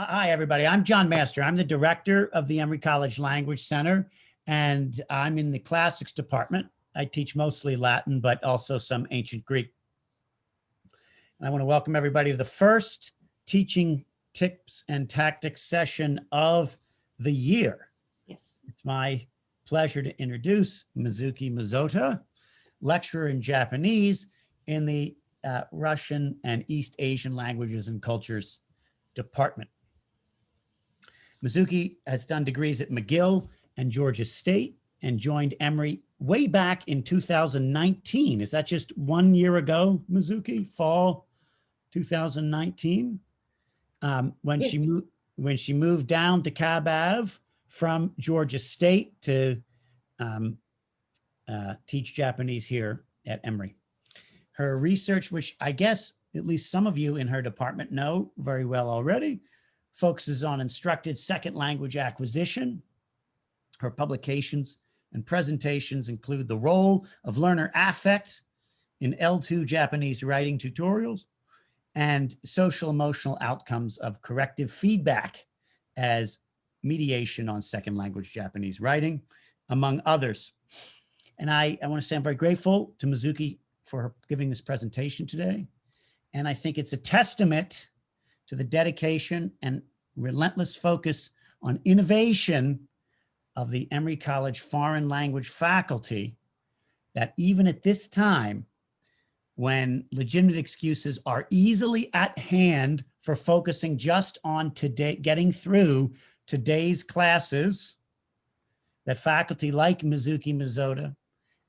Hi, everybody. I'm John Master. I'm the director of the Emory College Language Center, and I'm in the classics department. I teach mostly Latin, but also some ancient Greek. And I want to welcome everybody to the first teaching tips and tactics session of the year. Yes. It's my pleasure to introduce Mizuki Mazzotta, lecturer in Japanese in the Russian and East Asian Languages and Cultures Department. Mizuki has done degrees at McGill and Georgia State and joined Emory way back in 2019. Is that just 1 year ago, Mizuki? Fall 2019? When Yes. she moved down to Cab Ave from Georgia State to teach Japanese here at Emory. Her research, which I guess at least some of you in her department know very well already, focuses on instructed second language acquisition. Her publications and presentations include the role of learner affect in L2 Japanese writing tutorials and social emotional outcomes of corrective feedback as mediation on second language Japanese writing, among others. And I want to say I'm very grateful to Mizuki for her giving this presentation today. And I think it's a testament to the dedication and relentless focus on innovation of the Emory College foreign language faculty that even at this time, when legitimate excuses are easily at hand for focusing just on today, getting through today's classes, that faculty like Mizuki Mazzotta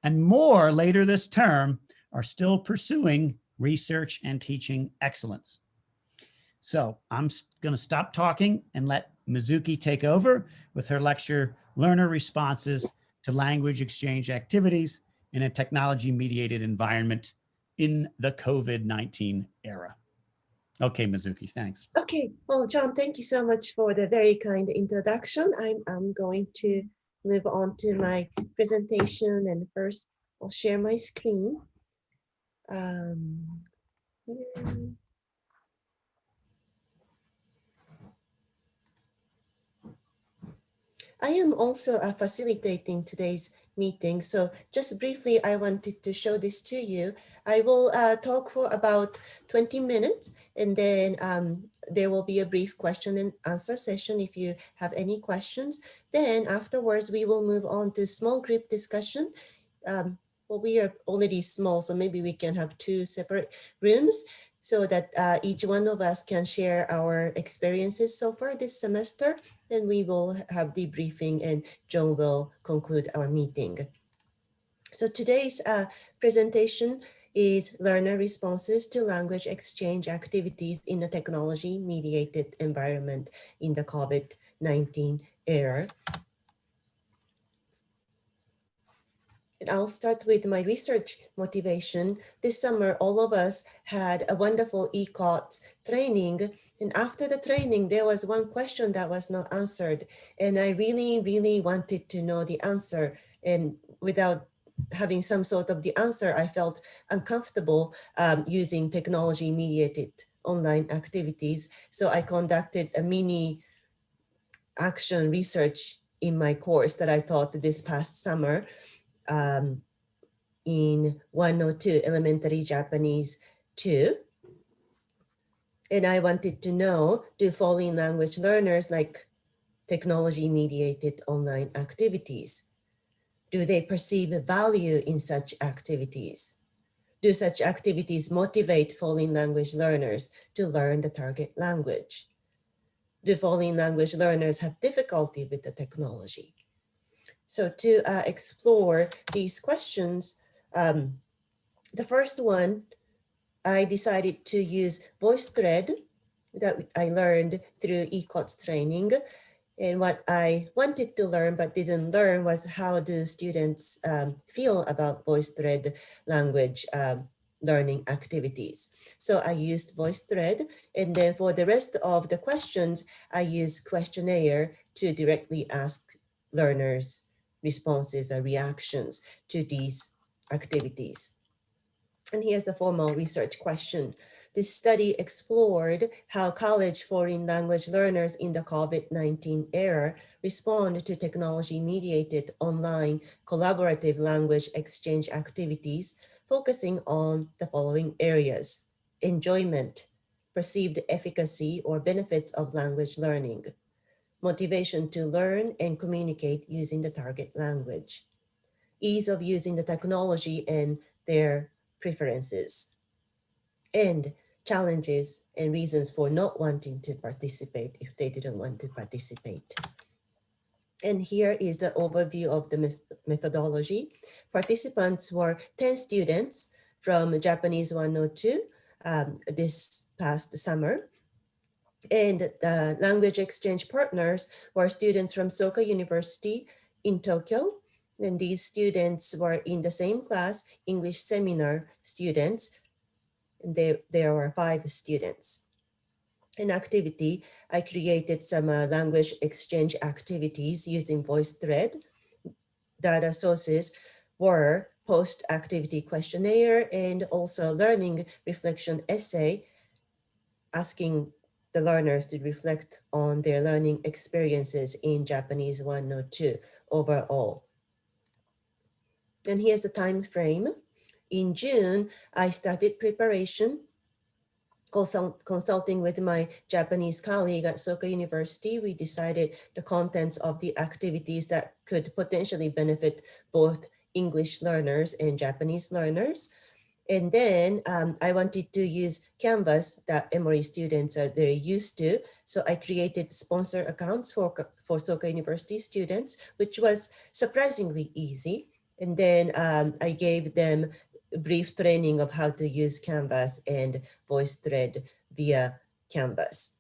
and more later this term are still pursuing research and teaching excellence. So I'm going to stop talking and let Mizuki take over with her lecture, Learner Responses to Language Exchange Activities in a Technology-Mediated Environment in the COVID-19 Era. Okay, Mizuki, thanks. Okay. Well, John, thank you so much for the very kind introduction. I'm going to move on to my presentation, and first I'll share my screen. I am also facilitating today's meeting. So just briefly, I wanted to show this to you. I will talk for about 20 minutes, and then there will be a brief question and answer session if you have any questions. Then afterwards, we will move on to small group discussion. Well, we are already small, so maybe we can have 2 separate rooms so that each one of us can share our experiences so far this semester. Then we will have debriefing and John will conclude our meeting. So today's presentation is learner responses to language exchange activities in a technology-mediated environment in the COVID-19 era. And I'll start with my research motivation. This summer, all of us had a wonderful ECOT training. And after the training, there was one question that was not answered. And I really, really wanted to know the answer. And without having some sort of the answer, I felt uncomfortable using technology-mediated online activities. So I conducted a mini action research in my course that I taught this past summer. In 102 Elementary Japanese 2. And I wanted to know, do foreign language learners like technology-mediated online activities? Do they perceive value in such activities? Do such activities motivate foreign language learners to learn the target language? Do foreign language learners have difficulty with the technology? So to explore these questions, the first one, I decided to use VoiceThread that I learned through ECOT's training. And what I wanted to learn but didn't learn was how do students feel about VoiceThread language learning activities. So I used VoiceThread, and then for the rest of the questions, I used questionnaire to directly ask learners responses or reactions to these activities. And here's the formal research question. This study explored how college foreign language learners in the COVID-19 era respond to technology-mediated online collaborative language exchange activities, focusing on the following areas: enjoyment, perceived efficacy or benefits of language learning, motivation to learn and communicate using the target language, ease of using the technology and their preferences, and challenges and reasons for not wanting to participate if they didn't want to participate. And here is the overview of the methodology. Participants were 10 students from Japanese 102 this past summer. And the language exchange partners were students from Soka University in Tokyo. And these students were in the same class, English seminar students. And there were 5 students. In activity, I created some language exchange activities using VoiceThread. Data sources were post-activity questionnaire and also learning reflection essay, asking the learners to reflect on their learning experiences in Japanese 102 overall. And here's the time frame. In June, I started preparation, consulting with my Japanese colleague at Soka University. We decided the contents of the activities that could potentially benefit both English learners and Japanese learners. And then I wanted to use Canvas that Emory students are very used to. So I created sponsor accounts for Soka University students, which was surprisingly easy. And then I gave them a brief training of how to use Canvas and VoiceThread via Canvas.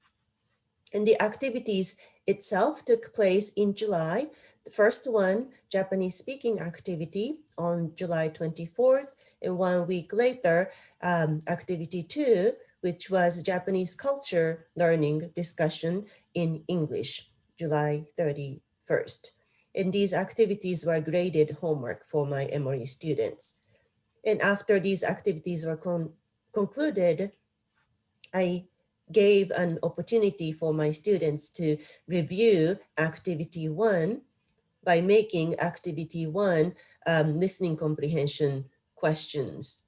And the activities itself took place in July. The first one, Japanese speaking activity on July 24th. And 1 week later, activity 2, which was Japanese culture learning discussion in English, July 31st. And these activities were graded homework for my Emory students. And after these activities were concluded, I gave an opportunity for my students to review activity 1 by making activity 1 listening comprehension questions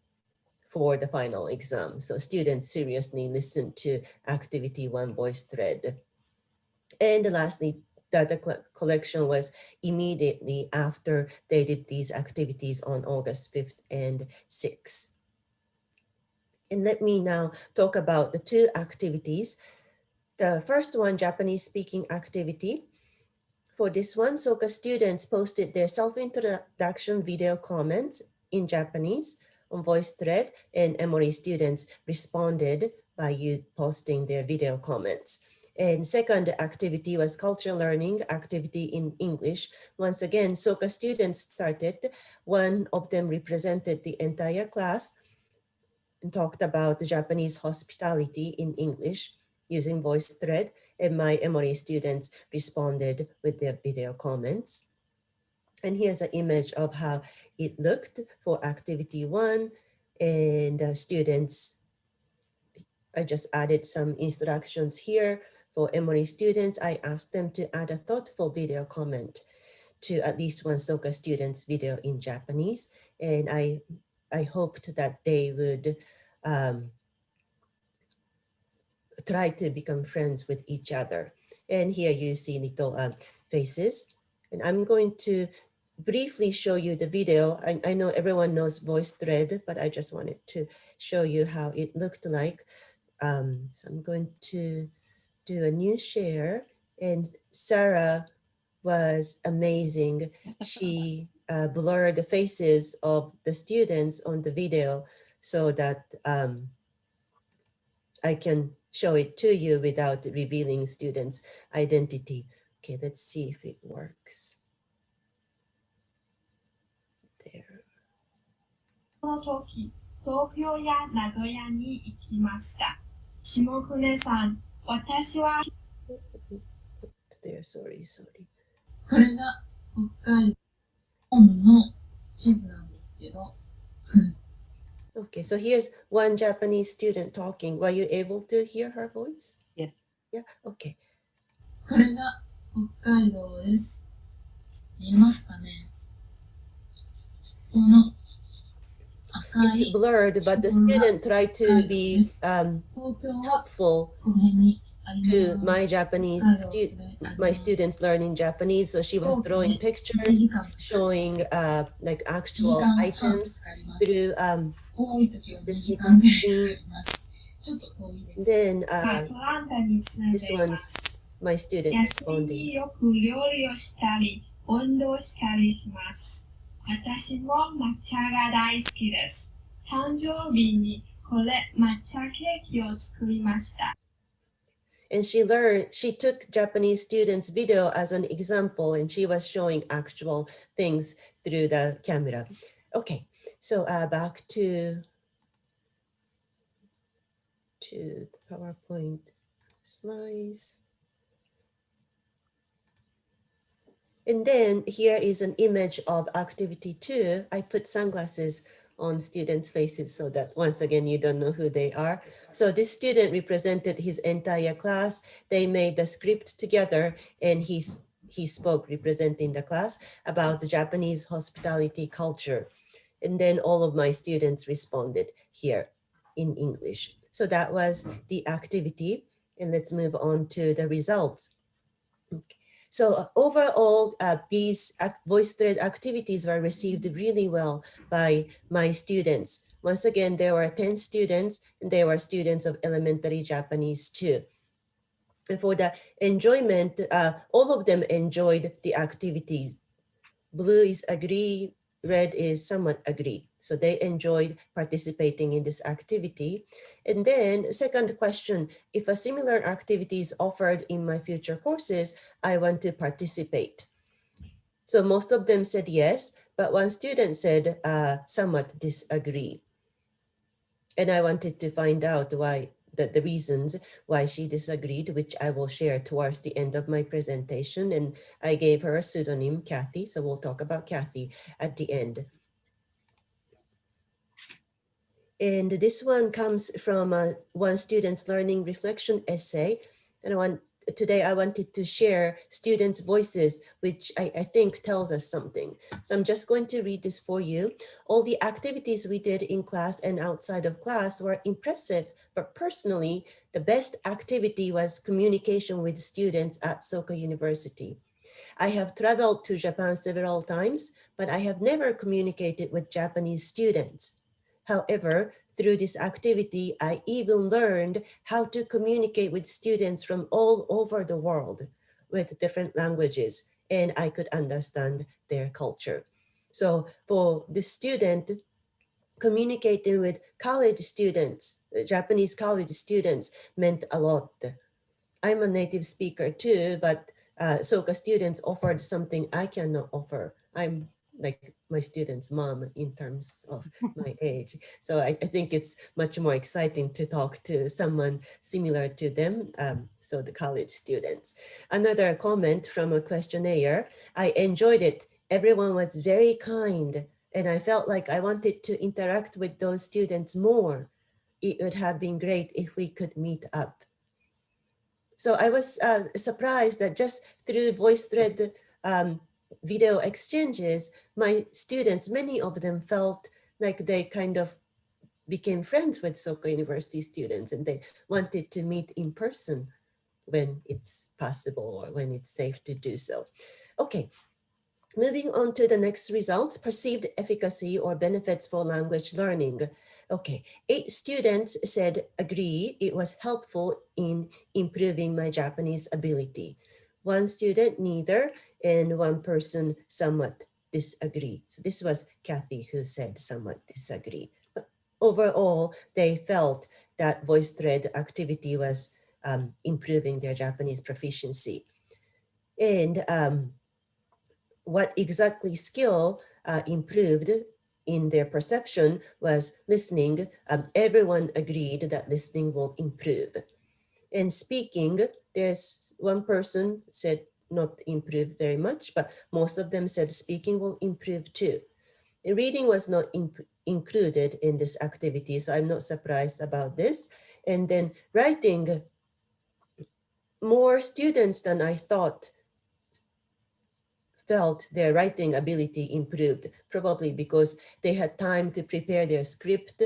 for the final exam. So students seriously listened to activity 1 VoiceThread. And lastly, data collection was immediately after they did these activities on August 5th and 6th. And let me now talk about the 2 activities. The first one, Japanese speaking activity. For this one, Soka students posted their self-introduction video comments in Japanese on VoiceThread, and Emory students responded by posting their video comments. And second activity was cultural learning activity in English. Once again, Soka students started. One of them represented the entire class and talked about the Japanese hospitality in English using VoiceThread, and my Emory students responded with their video comments. And here's an image of how it looked for activity 1, and students, I just added some instructions here for Emory students. I asked them to add a thoughtful video comment to at least one Soka student's video in Japanese, and I hoped that they would try to become friends with each other. And here you see little faces. And I'm going to briefly show you the video. I know everyone knows VoiceThread, but I just wanted to show you how it looked like. So I'm going to do a new share. And Sarah was amazing. She blurred the faces of the students on the video so that I can show it to you without revealing students' identity. Okay, let's see if it works. There. その時、東京や名古屋に行きました。下船さん、私は There, sorry. これが北海道の地図なんですけど、Okay, so here's one Japanese student talking. Were you able to hear her voice? Yes. Yeah, okay. これが北海道です。見えますかね？この赤 It's い blurred, but the ところが student tried 北 to 海道 be です。東京は helpful この辺にあり to ま my す。 Japanese 北海道はこれあり my ます。 students learning Japanese. So she was 飛行機 drawing で1 pictures, 時間かかりま showing す。 like 1 actual 時間半か items かります。 through 多い時は2 the 時間ぐらいか screen. かります。ちょっと遠いです。 Then アトランタに住ん this でいま one's す。 my student 休み responding. によく料理をしたり、運動したりします。私も抹茶が大好きです。誕生日にこれ抹茶ケーキを作りました。 And she took Japanese students' video as an example, and she was showing actual things through the camera. Okay, so back to PowerPoint slides. And then here is an image of activity 2. I put sunglasses on students' faces so that once again, you don't know who they are. So this student represented his entire class. They made the script together and he spoke representing the class about the Japanese hospitality culture. And then all of my students responded here in English. So that was the activity. And let's move on to the results. Okay. So overall, these VoiceThread activities were received really well by my students. Once again, there were 10 students, and they were students of elementary Japanese too. And for the enjoyment, all of them enjoyed the activities. Blue is agree, red is somewhat agree. So they enjoyed participating in this activity. And then second question, if a similar activity is offered in my future courses, I want to participate. So most of them said yes, but one student said somewhat disagree. And I wanted to find out why the reasons why she disagreed, which I will share towards the end of my presentation. And I gave her a pseudonym, Kathy. So we'll talk about Kathy at the end. And this one comes from one student's learning reflection essay. And today I wanted to share students' voices, which I think tells us something. So I'm just going to read this for you. All the activities we did in class and outside of class were impressive, but personally, the best activity was communication with students at Soka University. I have traveled to Japan several times, but I have never communicated with Japanese students. However, through this activity, I even learned how to communicate with students from all over the world with different languages, and I could understand their culture. So for the student, communicating with college students, Japanese college students, meant a lot. I'm a native speaker too, but Soka students offered something I cannot offer. I'm like my students' mom in terms of my age. So I think it's much more exciting to talk to someone similar to them, so the college students. Another comment from a questionnaire, I enjoyed it. Everyone was very kind, and I felt like I wanted to interact with those students more. It would have been great if we could meet up. So I was surprised that just through VoiceThread video exchanges, my students, many of them felt like they kind of became friends with Soka University students and they wanted to meet in person when it's possible or when it's safe to do so. Okay. Moving on to the next results, perceived efficacy or benefits for language learning. Okay, 8 students said agree it was helpful in improving my Japanese ability. 1 student neither, and 1 person somewhat disagree. So this was Kathy who said somewhat disagree. But overall, they felt that VoiceThread activity was improving their Japanese proficiency. And what exactly skill improved in their perception was listening. Everyone agreed that listening will improve. And speaking, there's 1 person said not improve very much, but most of them said speaking will improve too. And reading was not included in this activity. So I'm not surprised about this. And then writing, more students than I thought felt their writing ability improved, probably because they had time to prepare their script.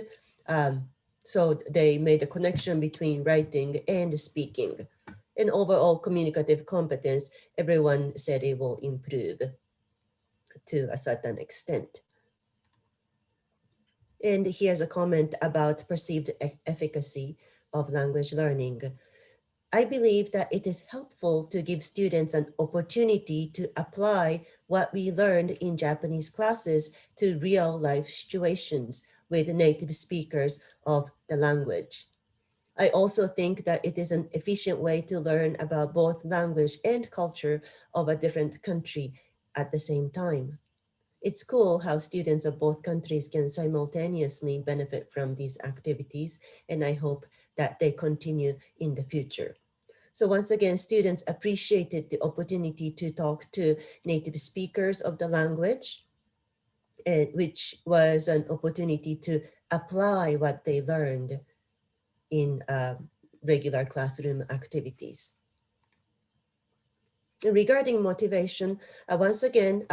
So they made a connection between writing and speaking. And overall communicative competence, everyone said it will improve to a certain extent. And here's a comment about perceived efficacy of language learning. I believe that it is helpful to give students an opportunity to apply what we learned in Japanese classes to real life situations with native speakers of the language. I also think that it is an efficient way to learn about both language and culture of a different country at the same time. It's cool how students of both countries can simultaneously benefit from these activities, and I hope that they continue in the future. So once again, students appreciated the opportunity to talk to native speakers of the language, which was an opportunity to apply what they learned in regular classroom activities. Regarding motivation, once again,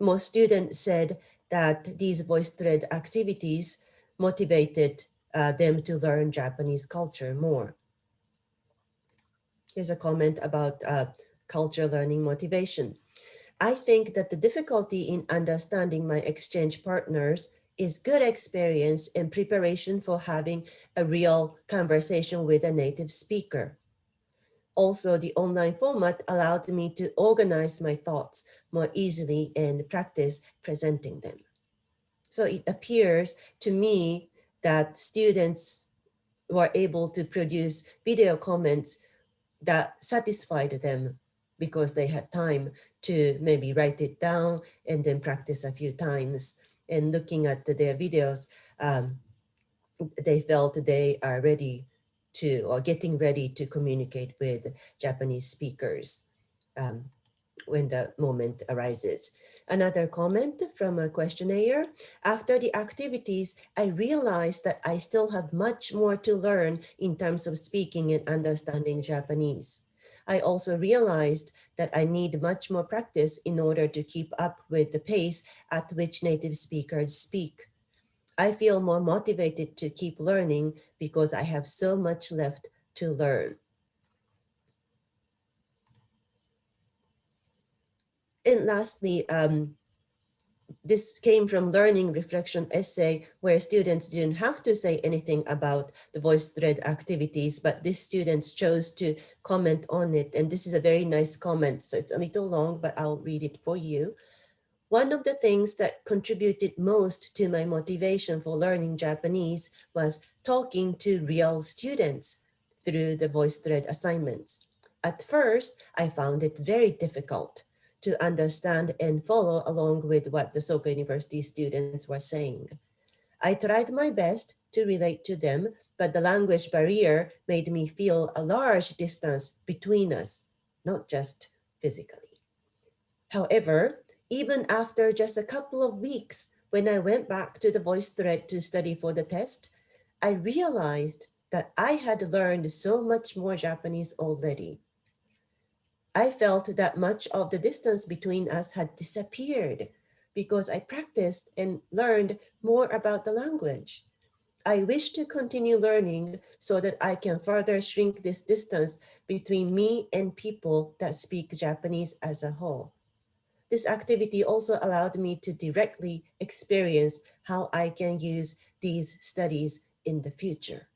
most students said that these VoiceThread activities motivated them to learn Japanese culture more. Here's a comment about culture learning motivation. I think that the difficulty in understanding my exchange partners is good experience and preparation for having a real conversation with a native speaker. Also, the online format allowed me to organize my thoughts more easily and practice presenting them. So it appears to me that students were able to produce video comments that satisfied them because they had time to maybe write it down and then practice a few times. And looking at their videos, they felt they are ready to, or getting ready to communicate with Japanese speakers when the moment arises. Another comment from a questionnaire. After the activities, I realized that I still have much more to learn in terms of speaking and understanding Japanese. I also realized that I need much more practice in order to keep up with the pace at which native speakers speak. I feel more motivated to keep learning because I have so much left to learn. And lastly, this came from learning reflection essay where students didn't have to say anything about the VoiceThread activities, but these students chose to comment on it. And this is a very nice comment. So it's a little long, but I'll read it for you. One of the things that contributed most to my motivation for learning Japanese was talking to real students through the VoiceThread assignments. At first, I found it very difficult to understand and follow along with what the Soka University students were saying. I tried my best to relate to them, but the language barrier made me feel a large distance between us, not just physically. However, even after just a couple of weeks, when I went back to the VoiceThread to study for the test, I realized that I had learned so much more Japanese already. I felt that much of the distance between us had disappeared because I practiced and learned more about the language. I wish to continue learning so that I can further shrink this distance between me and people that speak Japanese as a whole. This activity also allowed me to directly experience how I can use these studies in the future.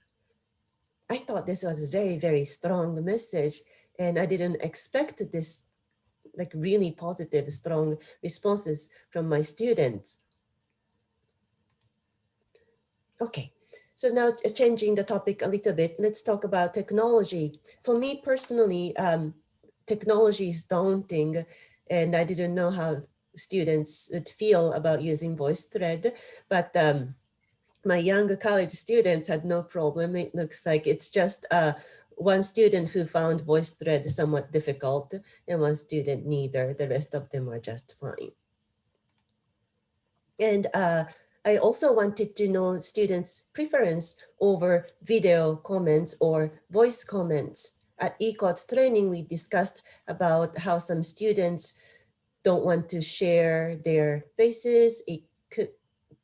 I thought this was a very, very strong message, and I didn't expect this like really positive, strong responses from my students. Okay, so now changing the topic a little bit, let's talk about technology. For me personally, technology is daunting, and I didn't know how students would feel about using VoiceThread, but my younger college students had no problem. It looks like it's just one student who found VoiceThread somewhat difficult and one student neither. The rest of them are just fine. And I also wanted to know students' preference over video comments or voice comments. At ECOT's training, we discussed about how some students don't want to share their faces. It could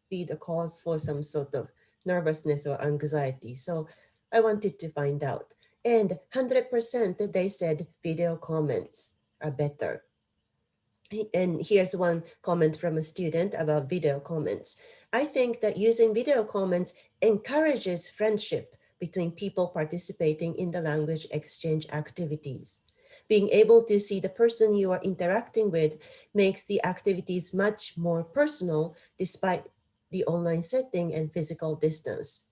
be the cause for some sort of nervousness or anxiety. So I wanted to find out. And 100% they said video comments are better. And here's one comment from a student about video comments. I think that using video comments encourages friendship between people participating in the language exchange activities. Being able to see the person you are interacting with makes the activities much more personal despite the online setting and physical distance.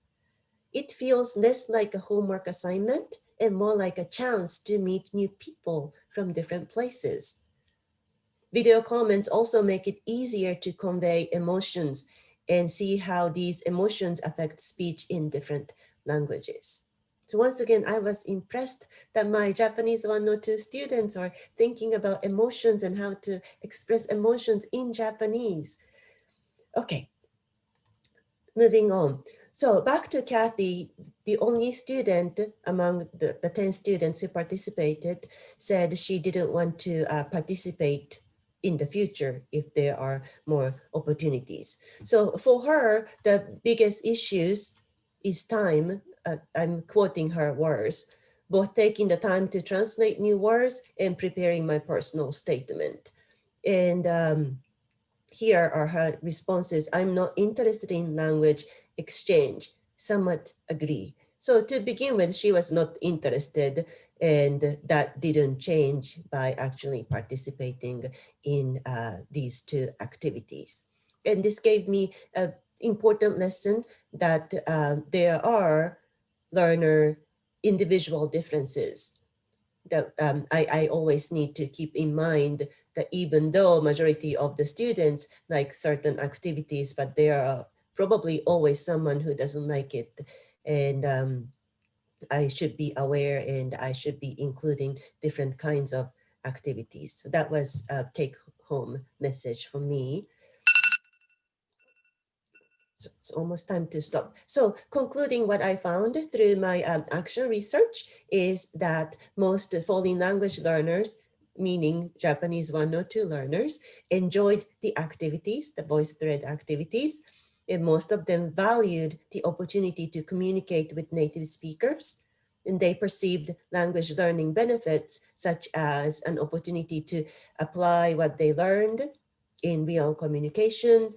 It feels less like a homework assignment and more like a chance to meet new people from different places. Video comments also make it easier to convey emotions and see how these emotions affect speech in different languages. So once again, I was impressed that my Japanese 102 students are thinking about emotions and how to express emotions in Japanese. Okay, moving on. So back to Kathy, the only student among the 10 students who participated said she didn't want to participate in the future if there are more opportunities. So for her, the biggest issues is time. I'm quoting her words, both taking the time to translate new words and preparing my personal statement. And here are her responses. I'm not interested in language exchange. Somewhat agree. So to begin with, she was not interested, and that didn't change by actually participating in these two activities. And this gave me an important lesson that there are learner individual differences that I always need to keep in mind that even though majority of the students like certain activities, but there are probably always someone who doesn't like it. And I should be aware and I should be including different kinds of activities. So that was a take home message for me. So it's almost time to stop. So concluding what I found through my action research is that most foreign language learners, meaning Japanese 102 learners, enjoyed the activities, the VoiceThread activities, and most of them valued the opportunity to communicate with native speakers. And they perceived language learning benefits such as an opportunity to apply what they learned in real communication,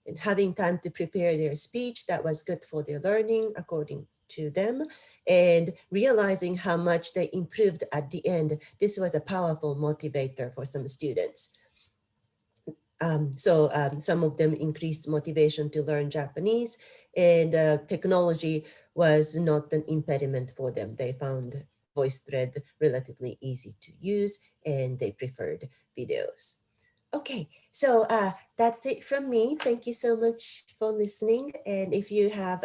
and having time to prepare their speech that was good for their learning according to them, and realizing how much they improved at the end. This was a powerful motivator for some students. So some of them increased motivation to learn Japanese, and technology was not an impediment for them. They found VoiceThread relatively easy to use, and they preferred videos. Okay, so that's it from me. Thank you so much for listening. And if you have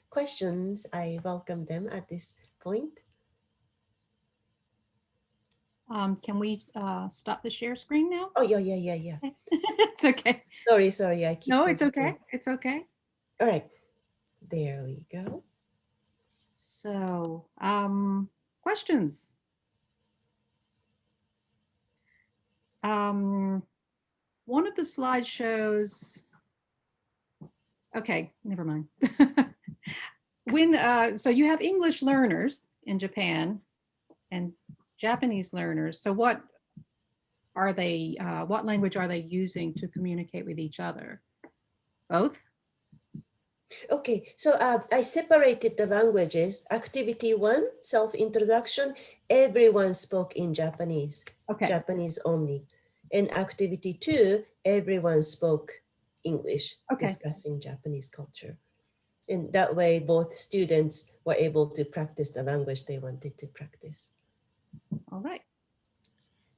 questions, I welcome them at this point. Can we stop the share screen now? Oh, yeah. It's okay. Sorry, I keep No, it's forgetting. okay. It's okay. All right, there we go. So, questions? One of the slides shows, okay, never mind. So you have English learners in Japan and Japanese learners. So what are they, what language are they using to communicate with each other? Both? Okay, so I separated the languages. Activity 1, self-introduction, everyone spoke in Japanese, Okay. Japanese only. And activity 2, everyone spoke English, Okay. discussing Japanese culture. And that way, both students were able to practice the language they wanted to practice. All right.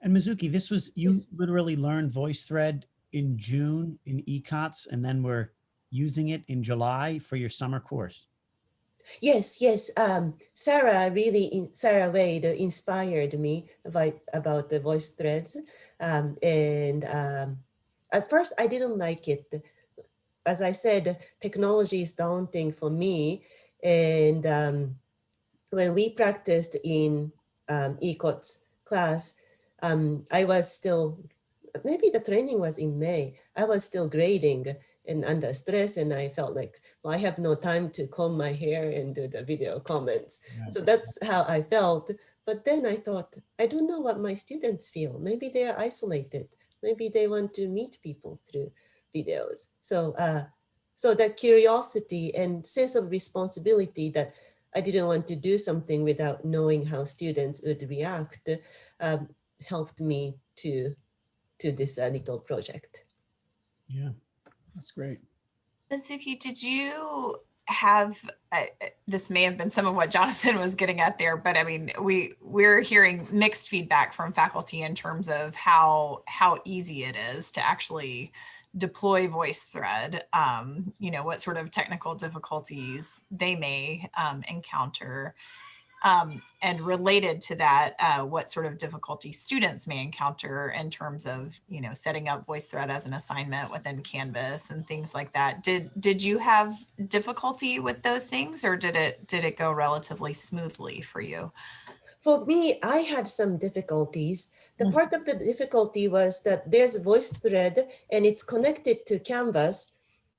And Mizuki, this was, you Yes. literally learned VoiceThread in June in ECOTS, and then we're using it in July for your summer course. Yes. Sarah Wade inspired me about the VoiceThreads. At first, I didn't like it. as I said, technology is daunting for me. And when we practiced in ECOT's class, I was still, maybe the training was in May, I was still grading and under stress, and I felt like, well, I have no time to comb my hair and do the video comments. Yeah. So that's how I felt. But then I thought, I don't know what my students feel. Maybe they are isolated. Maybe they want to meet people through videos. So, so that curiosity and sense of responsibility that I didn't want to do something without knowing how students would react helped me to this little project. Yeah, that's great. Mizuki, did you have, this may have been some of what Jonathan was getting at there, but I mean, we're hearing mixed feedback from faculty in terms of how easy it is to actually deploy VoiceThread, you know, what sort of technical difficulties they may encounter. And related to that, what sort of difficulty students may encounter in terms of, you know, setting up VoiceThread as an assignment within Canvas and things like that. Did you have difficulty with those things, or did it go relatively smoothly for you? For me, I had some difficulties. The part of the difficulty was that there's VoiceThread and it's connected to Canvas,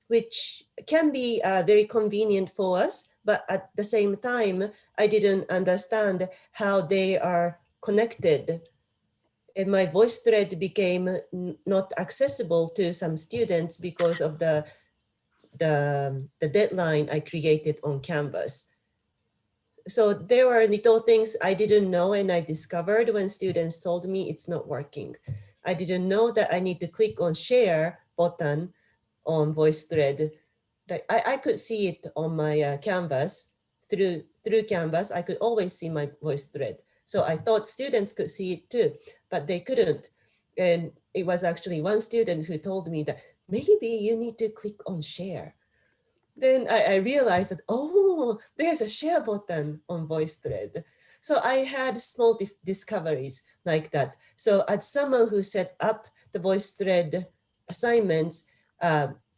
which can be very convenient for us. But at the same time, I didn't understand how they are connected. And my VoiceThread became not accessible to some students because of the deadline I created on Canvas. So there were little things I didn't know, and I discovered when students told me it's not working. I didn't know that I need to click on share button on VoiceThread. I could see it on my Canvas, through Canvas. I could always see my VoiceThread. So I thought students could see it too, but they couldn't. And it was actually one student who told me that maybe you need to click on share. Then I realized that, oh, there's a share button on VoiceThread. So I had small discoveries like that. So as someone who set up the VoiceThread assignments,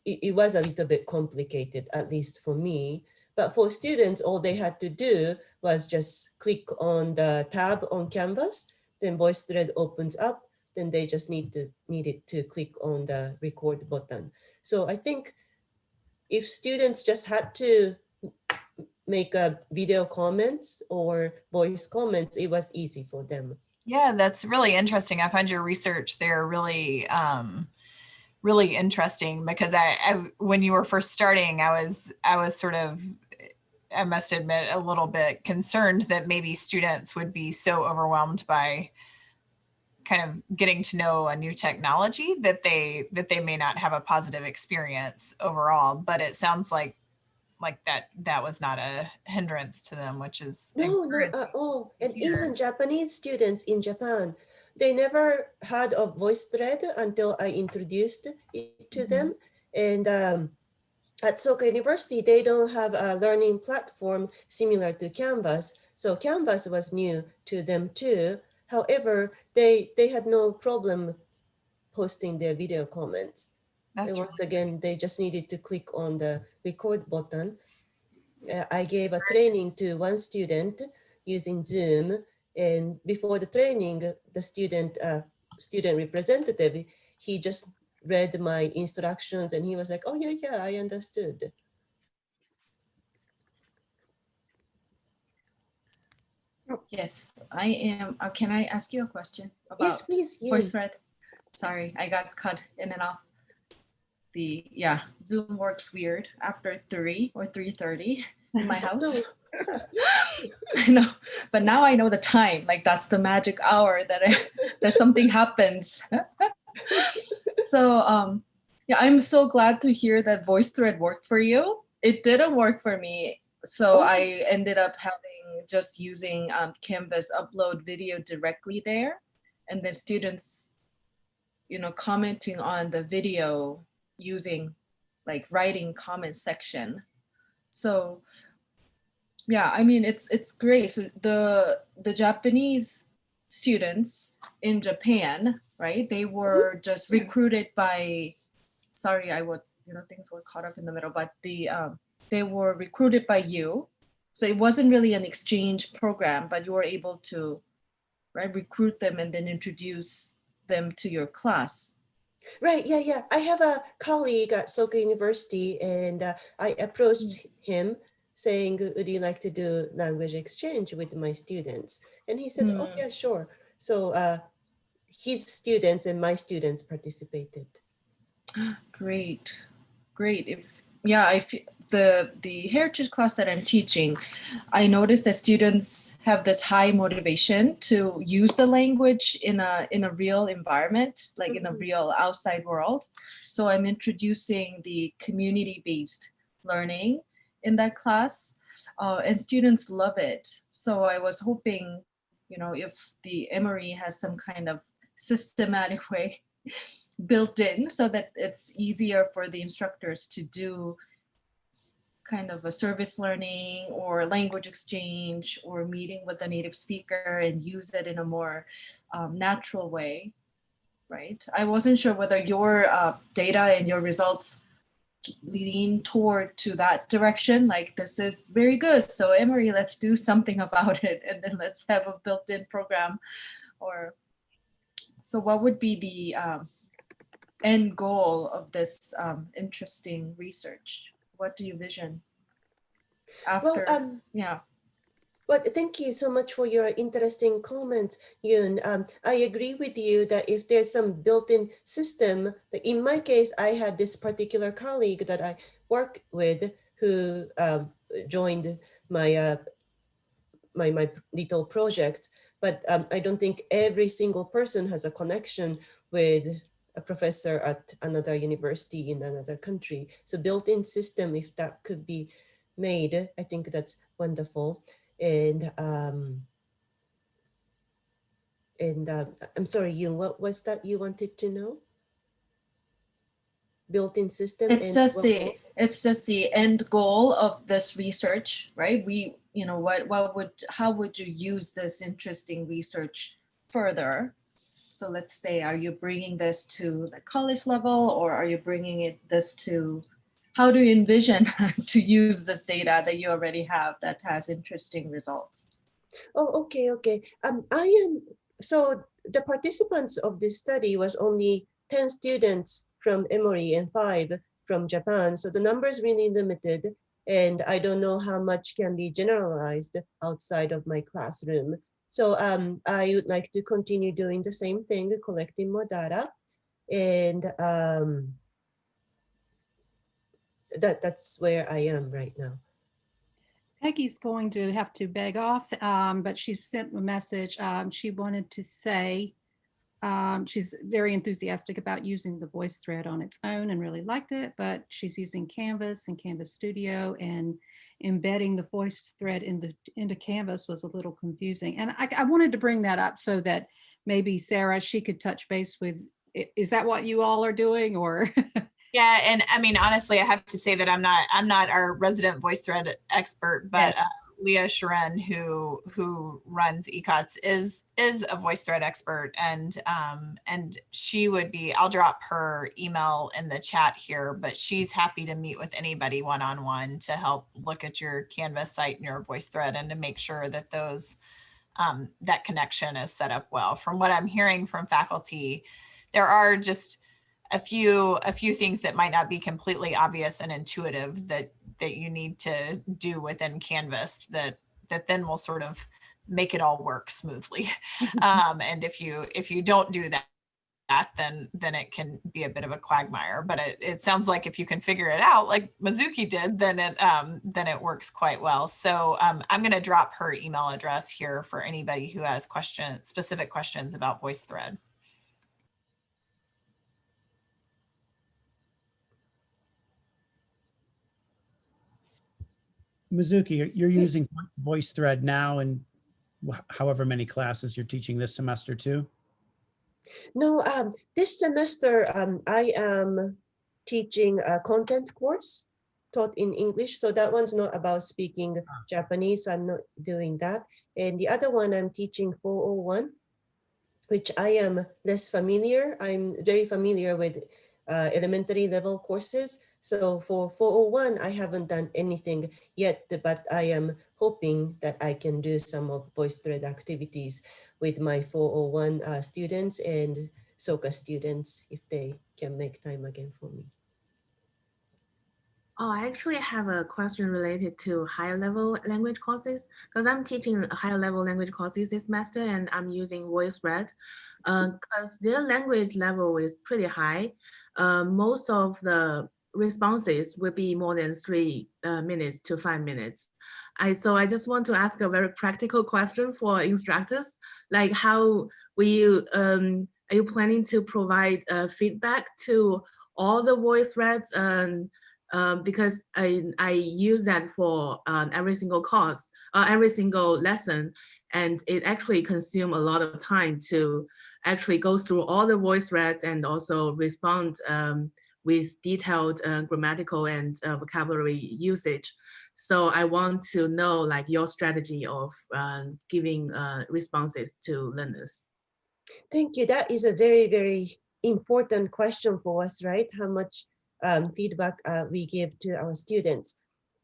it was a little bit complicated, at least for me. But for students, all they had to do was just click on the tab on Canvas, then VoiceThread opens up, then they just needed to click on the record button. So I think if students just had to make a video comments or voice comments, it was easy for them. Yeah, that's really interesting. I find your research there really really interesting, because I when you were first starting, I was sort of, I must admit, a little bit concerned that maybe students would be so overwhelmed by kind of getting to know a new technology that they may not have a positive experience overall. But it sounds like that was not a hindrance to them, which is No, not at all. And even Japanese students in Japan, they never heard of VoiceThread until I introduced it to them. And at Soka University, they don't have a learning platform similar to Canvas. So Canvas was new to them too. However, they had no problem posting their video comments. And once again, they just needed to click on the record button. I gave a training to one student using Zoom, and before the training, the student representative, he just read my instructions and he was like, oh yeah, I understood. Yes, I am. Can I ask you a question about Yes, please. VoiceThread? Sorry, I got cut in and off. Zoom works weird after 3 or 3:30 in my house. I know, but now I know the time. Like that's the magic hour that something happens. So I'm so glad to hear that VoiceThread worked for you. It didn't work for me, so I ended up having just using Canvas, upload video directly there, and then students, commenting on the video using like writing comment section. So yeah, I mean, it's great. So the Japanese students in Japan, right? They were just recruited by sorry, I was, things were caught up in the middle, but they were recruited by you. So it wasn't really an exchange program, but you were able to, right, recruit them and then introduce them to your class. Right, yeah. I have a colleague at Soka University, and I approached him saying, would you like to do language exchange with my students? And he said, oh yeah, sure. So his students and my students participated. Great. The heritage class that I'm teaching, I noticed that students have this high motivation to use the language in a real environment, like in a real outside world. So I'm introducing the community-based learning in that class, and students love it. So I was hoping, if the Emory has some kind of systematic way built in so that it's easier for the instructors to do kind of a service learning or language exchange or meeting with a native speaker and use it in a more natural way, right? I wasn't sure whether your data and your results lean toward to that direction, like this is very good, so Emory, let's do something about it, and then let's have a built-in program. Or so what would be the end goal of this interesting research? What do you vision after? Well, well, thank you so much for your interesting comments, Yoon. I agree with you that if there's some built-in system, in my case, I had this particular colleague that I work with who joined my my little project, but I don't think every single person has a connection with a professor at another university in another country. So built-in system, if that could be made, I think that's wonderful. And I'm sorry, Yoon, what was that you wanted to know? Built-in system. It's just the end goal of this research, right? How would you use this interesting research further? So let's say, are you bringing this to the college level, or are you bringing this to, how do you envision to use this data that you already have that has interesting results? Oh, okay. So the participants of this study was only 10 students from Emory and 5 from Japan. So the number is really limited, and I don't know how much can be generalized outside of my classroom. So I would like to continue doing the same thing, collecting more data, and that's where I am right now. Peggy's going to have to beg off, but she sent a message. She wanted to say she's very enthusiastic about using the VoiceThread on its own and really liked it, but she's using Canvas and Canvas Studio, and embedding the VoiceThread into Canvas was a little confusing. And I wanted to bring that up so that maybe Sarah, she could touch base with, is that what you all are doing, or? Yeah, and I mean, honestly, I have to say that I'm not our resident VoiceThread expert, but Yes. Leah Sharon, who runs ECOTS, is a VoiceThread expert, and she would be. I'll drop her email in the chat here, but she's happy to meet with anybody one-on-one to help look at your Canvas site and your VoiceThread, and to make sure that those that connection is set up well. From what I'm hearing from faculty, there are just a few things that might not be completely obvious and intuitive that you need to do within Canvas that then will sort of make it all work smoothly. And if you don't do that, then it can be a bit of a quagmire. But it sounds like if you can figure it out, like Mizuki did, then it works quite well. So I'm going to drop her email address here for anybody who has specific questions about VoiceThread. Mizuki, you're using VoiceThread now in however many classes you're teaching this semester too? No, this semester I am teaching a content course taught in English. So that one's not about speaking Japanese. I'm not doing that. And the other one I'm teaching 401, which I am less familiar. I'm very familiar with elementary level courses. So for 401, I haven't done anything yet, but I am hoping that I can do some of VoiceThread activities with my 401 students and SOCA students if they can make time again for me. Oh, I actually have a question related to higher level language courses because I'm teaching higher level language courses this semester and I'm using VoiceThread because their language level is pretty high. Most of the responses will be more than 3 minutes to 5 minutes. So I just want to ask a very practical question for instructors, like how will you, are you planning to provide feedback to all the VoiceThreads because I use that for every single course, every single lesson, and it actually consumes a lot of time to actually go through all the VoiceThreads and also respond with detailed grammatical and vocabulary usage. So I want to know like your strategy of giving responses to learners. Thank you. That is a very, very important question for us, right? How much feedback we give to our students.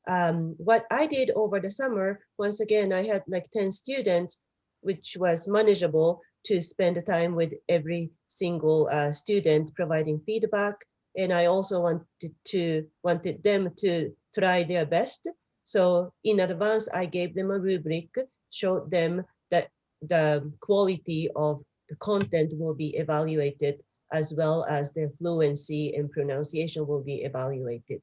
What I did over the summer, once again, I had like 10 students, which was manageable to spend time with every single student providing feedback. And I also wanted them to try their best. So in advance, I gave them a rubric, showed them that the quality of the content will be evaluated as well as their fluency and pronunciation will be evaluated.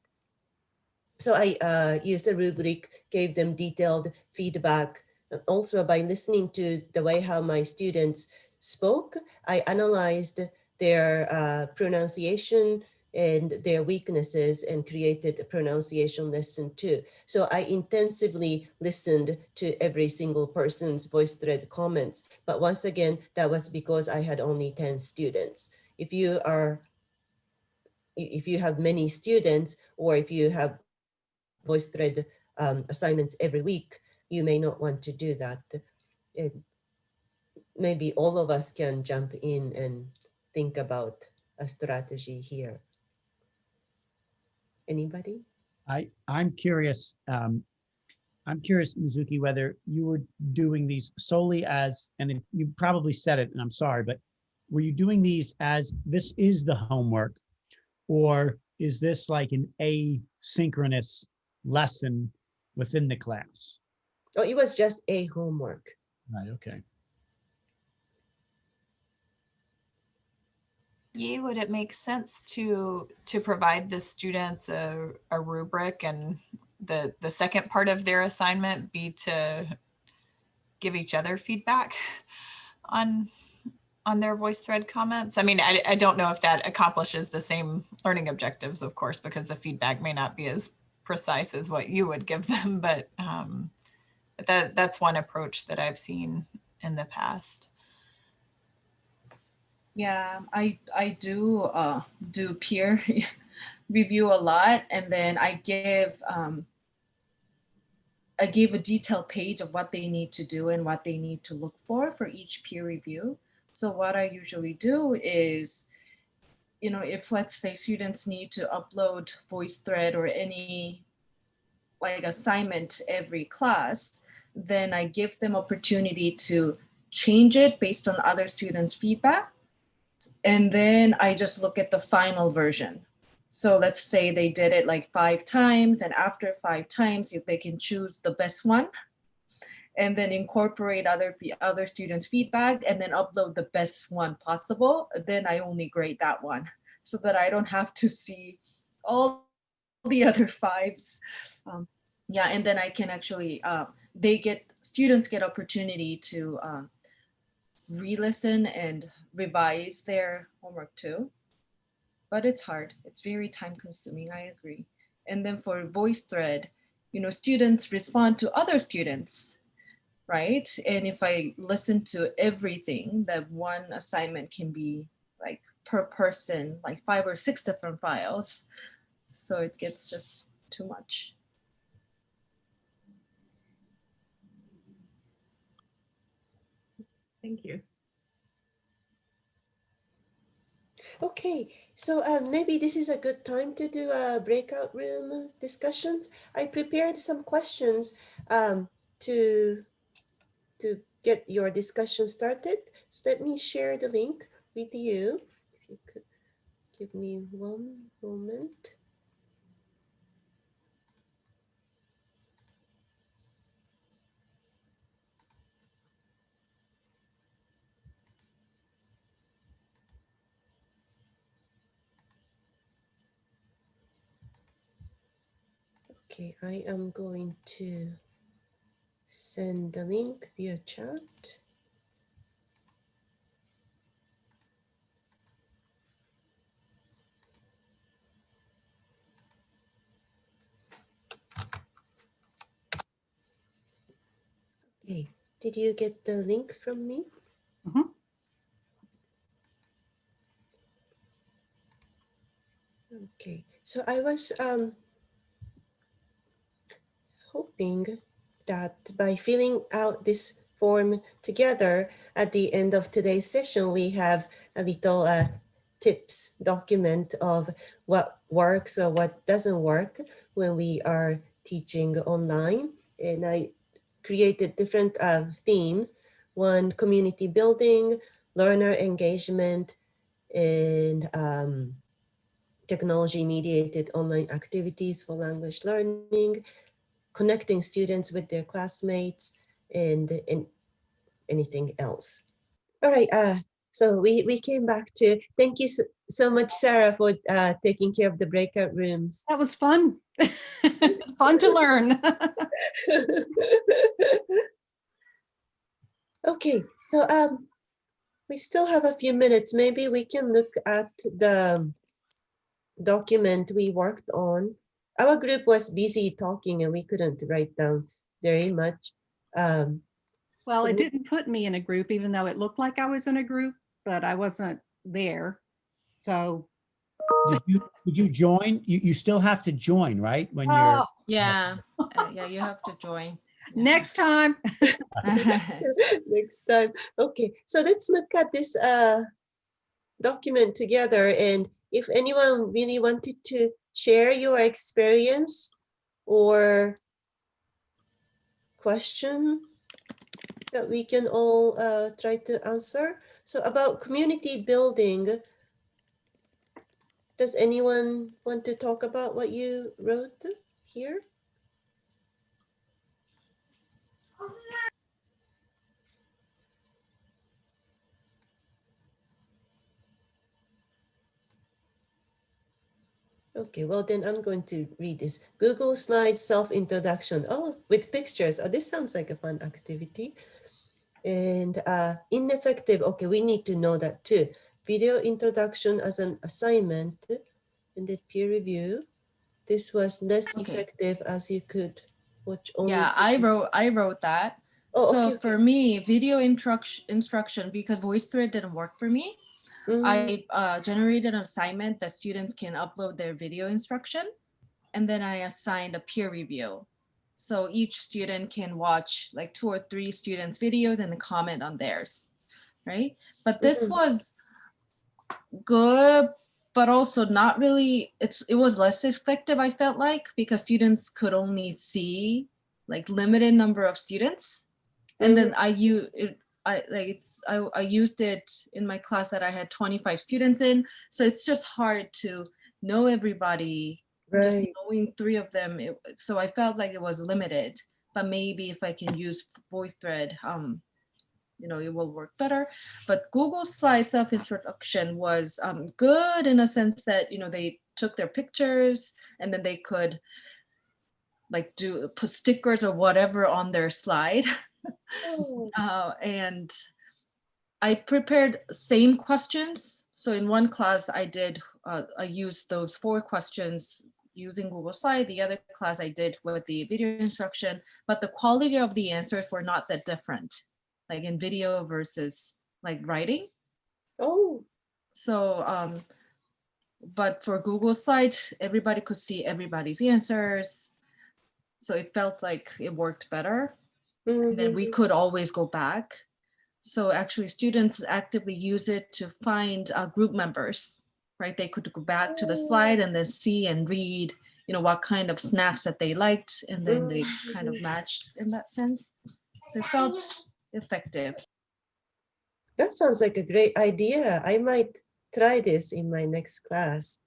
So I used a rubric, gave them detailed feedback. And also by listening to the way how my students spoke, I analyzed their pronunciation and their weaknesses and created a pronunciation lesson too. So I intensively listened to every single person's VoiceThread comments. But once again, that was because I had only 10 students. If you have many students or if you have VoiceThread assignments every week, you may not want to do that. Maybe all of us can jump in and think about a strategy here. Anybody? I'm curious. I'm curious, Mizuki, whether you were doing these solely as, and you probably said it, and I'm sorry, but were you doing these as this is the homework, or is this like an asynchronous lesson within the class? Oh, it was just a homework. Right. Okay. Yeah, would it make sense to provide the students a rubric and the second part of their assignment be to give each other feedback on their VoiceThread comments? I mean, I don't know if that accomplishes the same learning objectives, of course, because the feedback may not be as precise as what you would give them, but that's one approach that I've seen in the past. Yeah, I do peer review a lot, and then I give a detailed page of what they need to do and what they need to look for each peer review. So what I usually do is, if let's say students need to upload VoiceThread or any like assignment every class, then I give them opportunity to change it based on other students' feedback. And then I just look at the final version. So let's say they did it like 5 times, and after 5 times, if they can choose the best one, and then incorporate other students' feedback, and then upload the best one possible, then I only grade that one, so that I don't have to see all the other 5s. Yeah, and then I can actually, students get opportunity to re-listen and revise their homework too. But it's hard. It's very time consuming, I agree. And then for VoiceThread, students respond to other students, right? And if I listen to everything, that one assignment can be like per person, like 5 or 6 different files. So it gets just too much. Thank you. Okay, so maybe this is a good time to do a breakout room discussion. I prepared some questions to get your discussion started. So let me share the link with you. If you could give me one moment. Okay, I am going to send the link via chat. Okay, did you get the link from me? Mhm. Okay, so I was hoping that by filling out this form together at the end of today's session, we have a little tips document of what works or what doesn't work when we are teaching online. And I created different themes: one, community building, learner engagement, and technology-mediated online activities for language learning, connecting students with their classmates, and anything else. All right, so we came back to, thank you so much, Sarah, for taking care of the breakout rooms. That was fun. Fun to learn. Okay, so we still have a few minutes. Maybe we can look at the document we worked on. Our group was busy talking and we couldn't write down very much. Well, it didn't put me in a group, even though it looked like I was in a group, but I wasn't there. So, Did you join? You still have to join, right? When you're oh, Yeah. Yeah, you have to join. next time. next time. Okay, so let's look at this document together, and if anyone really wanted to share your experience or question that we can all try to answer. So about community building, does anyone want to talk about what you wrote here? Okay, well then I'm going to read this. Google Slides self-introduction. Oh, with pictures. Oh, this sounds like a fun activity. And ineffective. Okay, we need to know that too. Video introduction as an assignment and then peer review. This was less Okay. effective as you could watch only. Yeah, I wrote that. Oh, So okay, for me, video instruction, because VoiceThread didn't work for me, I generated an assignment that students can upload their video instruction, and then I assigned a peer review. So each student can watch like 2 or 3 students' videos and then comment on theirs, right? But this was good, but also not really. It was less effective, I felt like, because students could only see like limited number of students, and then I used it in my class that I had 25 students in, so it's just hard to know everybody. Right. Just knowing 3 of them, so I felt like it was limited. But maybe if I can use VoiceThread, it will work better. But Google Slides self-introduction was good in a sense that, they took their pictures and then they could like put stickers or whatever on their slide. And I prepared same questions. So in one class I used those 4 questions using Google Slide. The other class I did with the video instruction, but the quality of the answers were not that different, like in video versus like writing. Oh. So, but for Google Slides, everybody could see everybody's answers. So it felt like it worked better. And then we could always go back. So actually students actively use it to find group members right? They could go back to the slide and then see and read, you know, what kind of snacks that they liked, and then they kind of matched in that sense. So it felt effective. That sounds like a great idea. I might try this in my next class.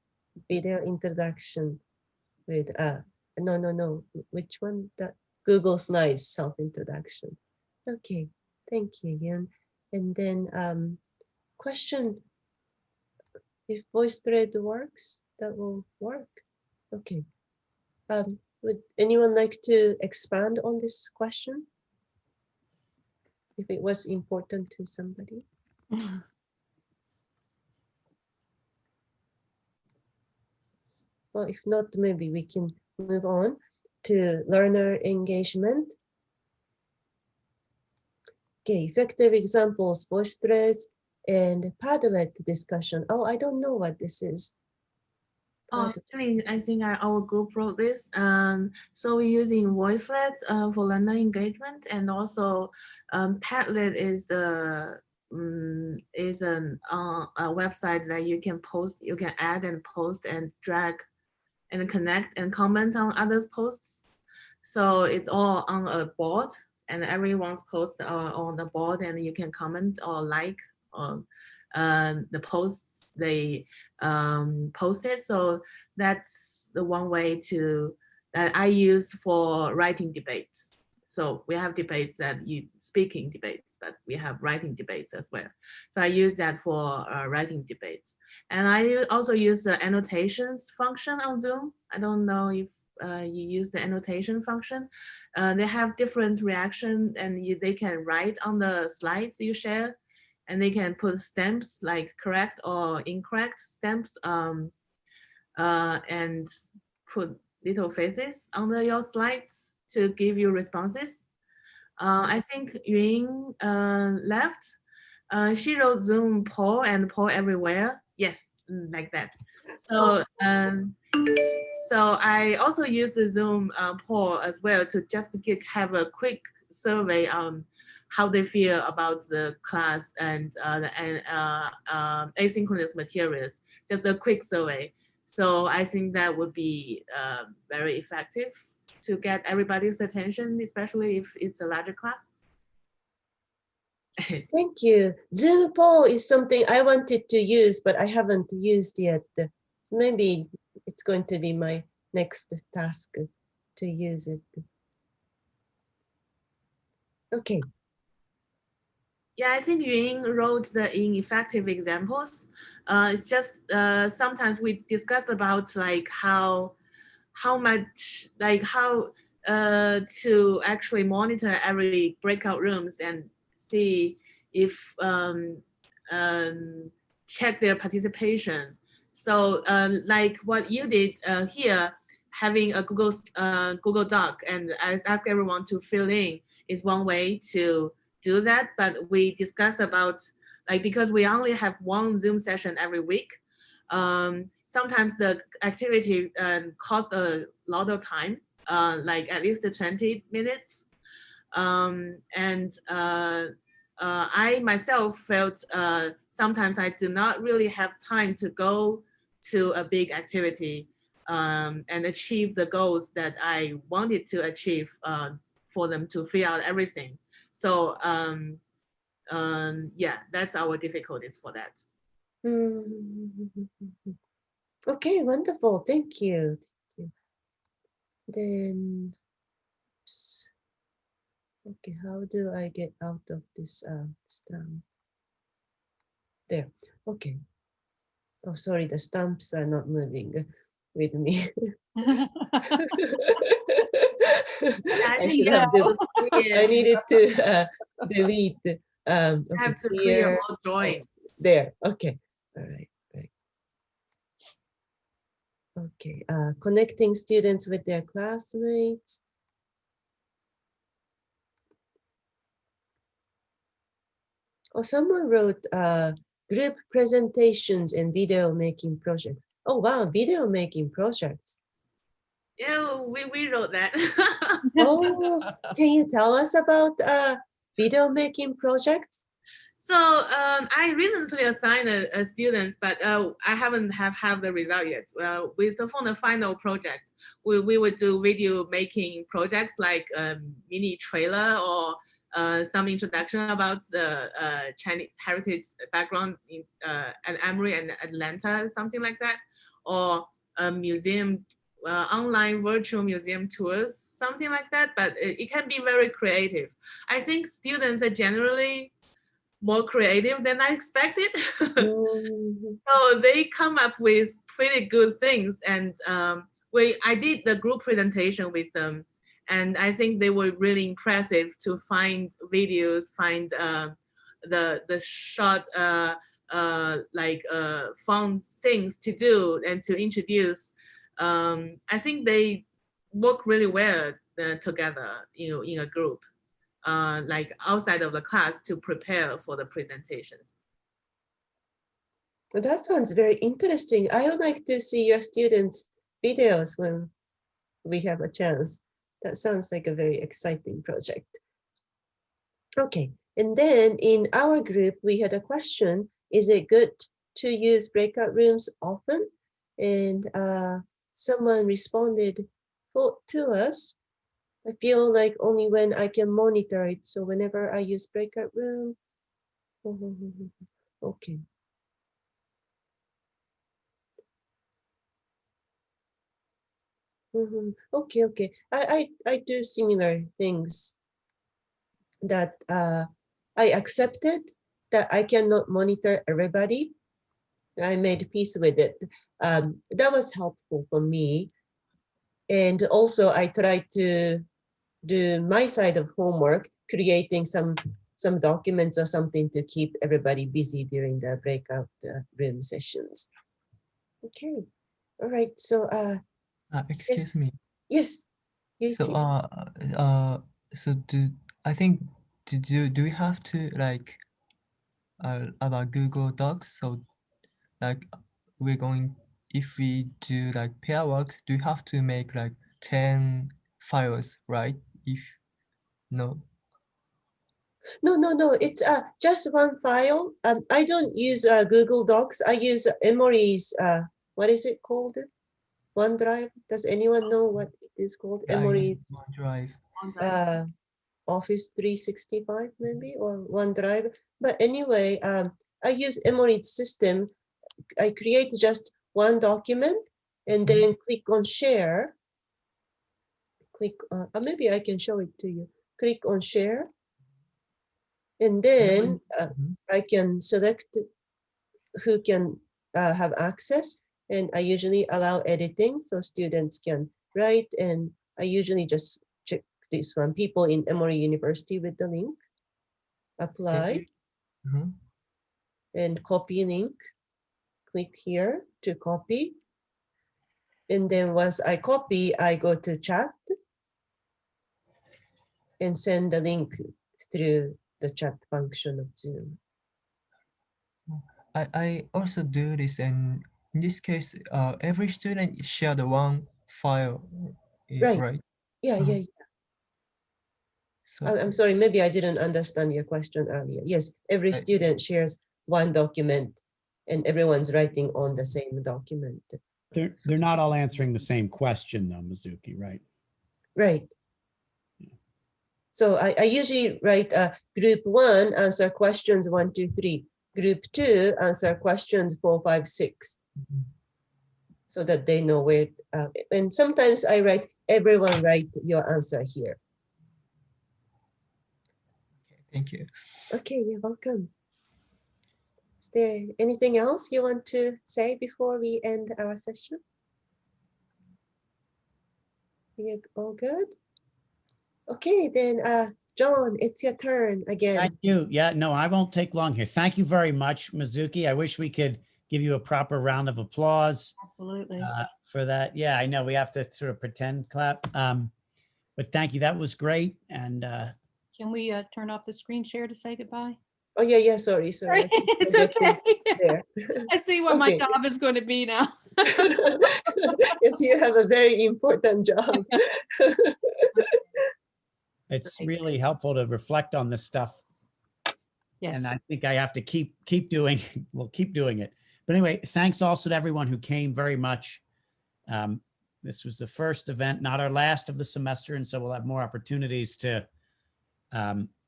Video introduction with no. Which one? That Google's nice self-introduction. Okay, thank you, Yun. And then question, if VoiceThread works, that will work. Okay. Would anyone like to expand on this question? If it was important to somebody? Well, if not, maybe we can move on to learner engagement. Okay, effective examples, VoiceThread and Padlet discussion. Oh, I don't know what this is. Oh, actually, I think our group wrote this. So we're using VoiceThread for learner engagement, and also Padlet is a website that you can post, you can add and post and drag and connect and comment on others' posts. So it's all on a board, and everyone's posts are on the board, and you can comment or like on the posts they posted. So that's the one way that I use for writing debates. So we have debates that you speaking debates, but we have writing debates as well. So I use that for writing debates. And I also use the annotations function on Zoom. I don't know if you use the annotation function. They have different reaction, and they can write on the slides you share, and they can put stamps like correct or incorrect stamps, and put little faces under your slides to give you responses. I think Yun left. She wrote Zoom poll and poll everywhere. Yes, like that. So so I also use the Zoom poll as well to just have a quick survey on how they feel about the class and the asynchronous materials, just a quick survey. So I think that would be very effective to get everybody's attention, especially if it's a larger class. Thank you. Zoom poll is something I wanted to use, but I haven't used yet. Maybe it's going to be my next task to use it. Okay. Yeah, I think Yun wrote the ineffective examples. It's just sometimes we discussed about like how much, like how to actually monitor every breakout rooms and see if check their participation. So like what you did here, having a Google Doc and ask everyone to fill in is one way to do that. But we discussed about, like, because we only have one Zoom session every week, sometimes the activity costs a lot of time, like at least 20 minutes. I myself felt sometimes I do not really have time to go to a big activity and achieve the goals that I wanted to achieve for them to fill out everything. So yeah, that's our difficulties for that. Okay, wonderful. Thank you. Then, okay, how do I get out of this stamp? There. Okay. Oh, sorry, the stamps are not moving with me. I should have I needed to delete. Okay, have to clear all drawings. There. Okay. All right. Right. Okay. Connecting students with their classmates. Oh, someone wrote group presentations and video making projects. Oh, wow, video making projects. Yeah, we wrote that. Oh, can you tell us about video making projects? So I recently assigned a student, but I haven't have the result yet. With the final project, we would do video making projects like mini trailer or some introduction about the Chinese heritage background in at Emory and Atlanta, something like that, or a museum, online virtual museum tours, something like that. But it can be very creative. I think students are generally more creative than I expected. So they come up with pretty good things. And I did the group presentation with them. And I think they were really impressive to find videos, find the short, fun things to do and to introduce. I think they work really well together, in a group. Like outside of the class to prepare for the presentations. Well, that sounds very interesting. I would like to see your students' videos when we have a chance. That sounds like a very exciting project. Okay, and then in our group, we had a question, is it good to use breakout rooms often? And someone responded to us, I feel like only when I can monitor it. So whenever I use breakout room, okay. Okay. I do similar things that I accepted that I cannot monitor everybody. I made peace with it. That was helpful for me. And also I tried to do my side of homework, creating some documents or something to keep everybody busy during the breakout room sessions. Okay, all right. So excuse me. Yes. So I think do we have to like about Google Docs? So like we're going, if we do like pair works, do we have to make like 10 files, right? If no. No. It's just one file. I don't use Google Docs. I use Emory's. What is it called? OneDrive. Does anyone know what it is called? Emory. OneDrive. Office 365 maybe, or OneDrive. But anyway, I use Emory's system. I create just one document and then click on share. Click. Maybe I can show it to you. Click on share. And then I can select who can have access, and I usually allow editing so students can write, and I usually just check this one, people in Emory University with the link, apply, and copy link, click here to copy. And then once I copy, I go to chat and send the link through the chat function of Zoom. I also do this, and in this case, every student share the one file, right? Yeah. So, I'm sorry, maybe I didn't understand your question earlier. Yes, every student shares one document and everyone's writing on the same document. They're not all answering the same question though, Mizuki, right? Right. So I usually write group 1 answer questions 1, 2, 3. Group 2 answer questions 4, 5, 6. So that they know where, and sometimes I write, everyone write your answer here. Thank you. Okay, you're welcome. Is there anything else you want to say before we end our session? We're all good? Okay, then John, it's your turn again. Thank you. Yeah, no, I won't take long here. Thank you very much, Mizuki. I wish we could give you a proper round of applause. Absolutely. For that. Yeah, I know we have to sort of pretend clap. But thank you. That was great. And can we turn off the screen share to say goodbye? Oh yeah, sorry. It's okay. I see what my job is going to be now. Yes, you have a very important job. It's really helpful to reflect on this stuff Yes. I think I have to keep doing, we'll keep doing it. But anyway, thanks also to everyone who came very much. This was the first event, not our last of the semester. And so we'll have more opportunities to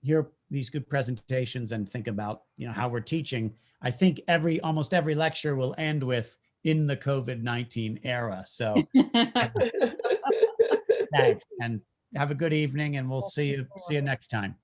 hear these good presentations and think about, how we're teaching. I think almost every lecture will end with in the COVID-19 era. So thanks and have a good evening, and we'll see you next time.